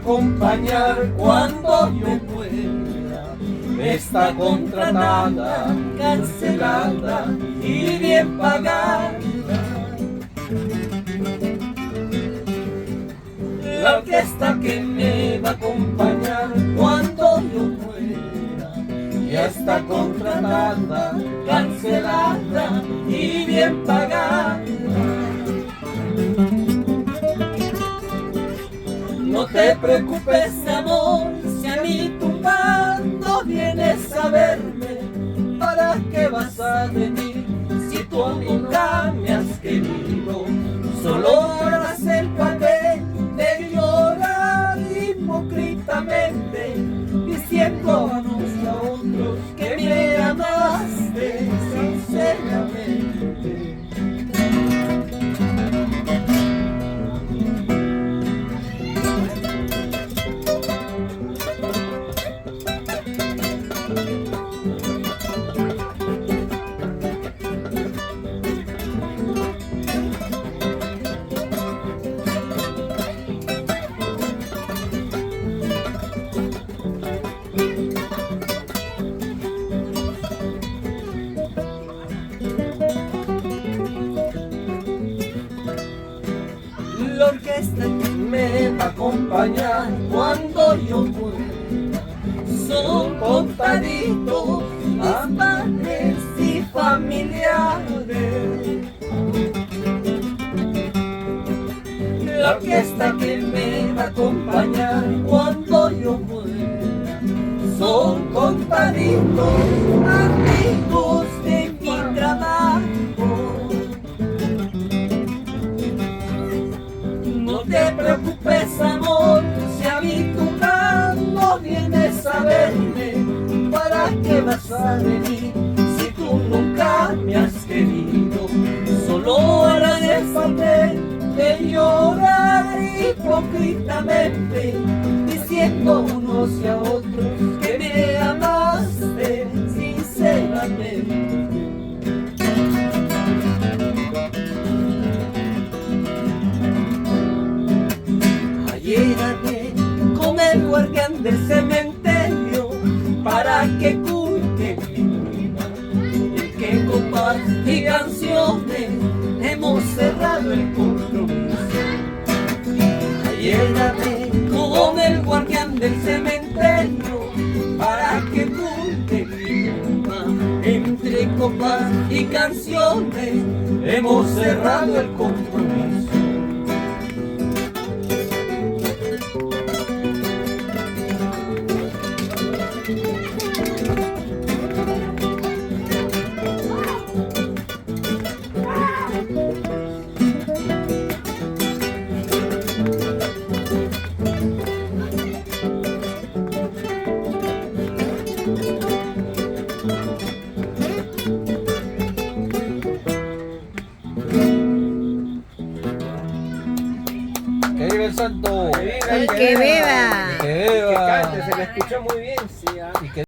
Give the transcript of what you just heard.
acompañar cuando yo muera. Está contratada, cancelada y bien pagada. La orquesta que me va a acompañar cuando yo muera. Ya está contratada, cancelada y bien pagada. No te preocupes, amor, si a mi tumbando vienes a verme, ¿para qué vas a venir si tú nunca me has querido? Solo harás el papel de llorar hipócritamente, diciendo a unos y a otros que me amaste sinceramente. La orquesta que me va a acompañar cuando yo muera son contaditos mis padres y familiares. La orquesta que me va a acompañar cuando yo muera son contaditos amigos de mi trabajo. No te preocupes, amor, si a mi tumbando vienes a verme, ¿para qué vas a venir si tú nunca me has querido? Solo harás el papel de llorar hipócritamente, diciendo a unos y a otros que me amaste sinceramente. Llévate con el guardián del cementerio para que cuide mi vida, en que con paz y canciones hemos cerrado el compromiso. Llévate con el guardián del cementerio para que cuide mi vida, entre copas y canciones hemos cerrado el compromiso. ¡Que viva el santo! ¡Que viva! ¡Que viva! Que cante, se le escuchó muy bien, sí. Y que